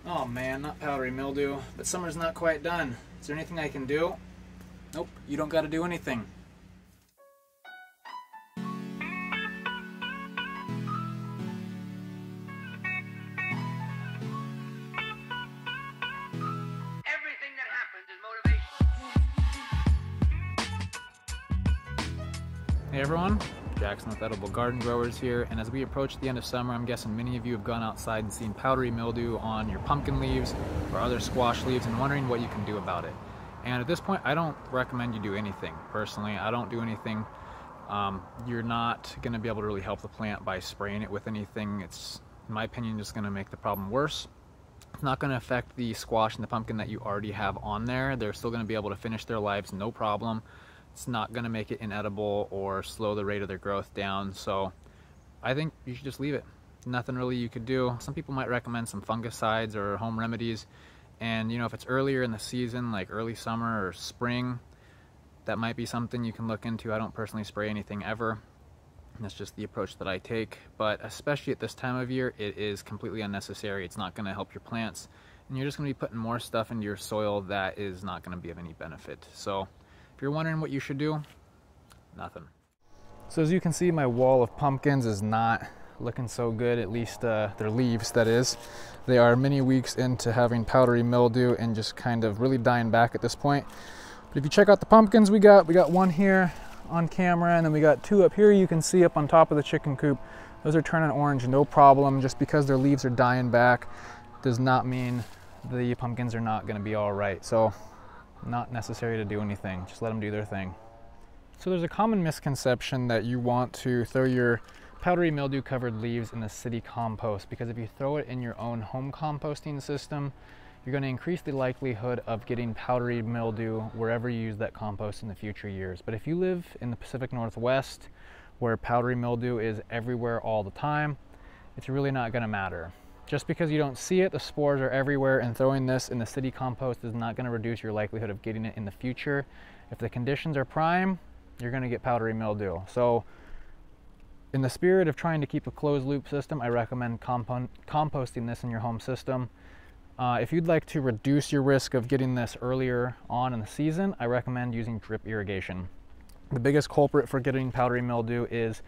Oh man, not powdery mildew, but summer's not quite done. Is there anything I can do? Nope, you don't gotta do anything. Everything that happens is motivation. Hey everyone, Jackson with Edible Garden Growers here, and as we approach the end of summer, I'm guessing many of you have gone outside and seen powdery mildew on your pumpkin leaves or other squash leaves and wondering what you can do about it. And at this point, I don't recommend you do anything. Personally, I don't do anything. You're not going to be able to really help the plant by spraying it with anything. It's, in my opinion, just going to make the problem worse. It's not going to affect the squash and the pumpkin that you already have on there. They're still going to be able to finish their lives, no problem. It's not going to make it inedible or slow the rate of their growth down. So I think you should just leave it. Nothing really you could do. Some people might recommend some fungicides or home remedies. And you know, if it's earlier in the season, like early summer or spring, that might be something you can look into. I don't personally spray anything ever. That's just the approach that I take. But especially at this time of year, it is completely unnecessary. It's not going to help your plants. And you're just going to be putting more stuff into your soil that is not going to be of any benefit. So if you're wondering what you should do, nothing. So as you can see, my wall of pumpkins is not looking so good, at least their leaves, that is. They are many weeks into having powdery mildew and just kind of really dying back at this point. But if you check out the pumpkins we got one here on camera, and then we got two up here you can see up on top of the chicken coop. Those are turning orange, no problem. Just because their leaves are dying back does not mean the pumpkins are not going to be all right. So not necessary to do anything, just let them do their thing. So there's a common misconception that you want to throw your powdery mildew covered leaves in the city compost, because if you throw it in your own home composting system, you're going to increase the likelihood of getting powdery mildew wherever you use that compost in the future years. But if you live in the Pacific Northwest, where powdery mildew is everywhere all the time, it's really not going to matter. Just because you don't see it, the spores are everywhere, and throwing this in the city compost is not going to reduce your likelihood of getting it in the future. If the conditions are prime, you're going to get powdery mildew. So in the spirit of trying to keep a closed loop system, I recommend composting this in your home system. If you'd like to reduce your risk of getting this earlier on in the season, I recommend using drip irrigation. The biggest culprit for getting powdery mildew is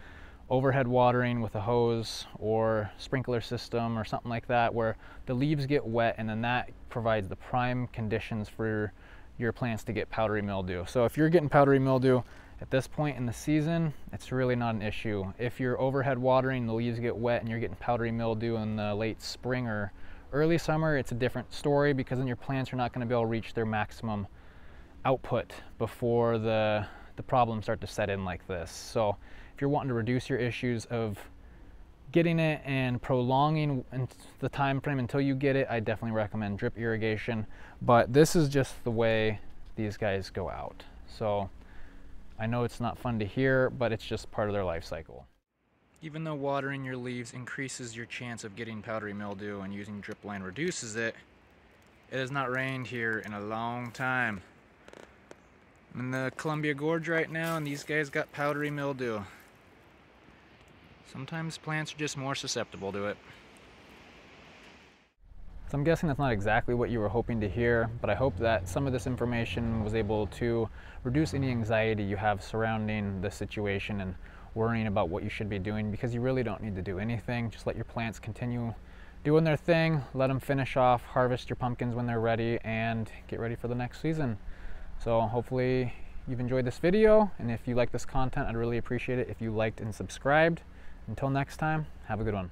overhead watering with a hose or sprinkler system or something like that, where the leaves get wet, and then that provides the prime conditions for your plants to get powdery mildew. So if you're getting powdery mildew at this point in the season, it's really not an issue. If you're overhead watering, the leaves get wet, and you're getting powdery mildew in the late spring or early summer, it's a different story, because then your plants are not going to be able to reach their maximum output before the problems start to set in like this. So if you're wanting to reduce your issues of getting it and prolonging the time frame until you get it, I definitely recommend drip irrigation. But this is just the way these guys go out. So I know it's not fun to hear, but it's just part of their life cycle. Even though watering your leaves increases your chance of getting powdery mildew and using drip line reduces it, it has not rained here in a long time. I'm in the Columbia Gorge right now, and these guys got powdery mildew. Sometimes plants are just more susceptible to it. So I'm guessing that's not exactly what you were hoping to hear, but I hope that some of this information was able to reduce any anxiety you have surrounding the situation and worrying about what you should be doing, because you really don't need to do anything. Just let your plants continue doing their thing, let them finish off, harvest your pumpkins when they're ready, and get ready for the next season. So hopefully you've enjoyed this video, and if you like this content, I'd really appreciate it if you liked and subscribed. Until next time, have a good one.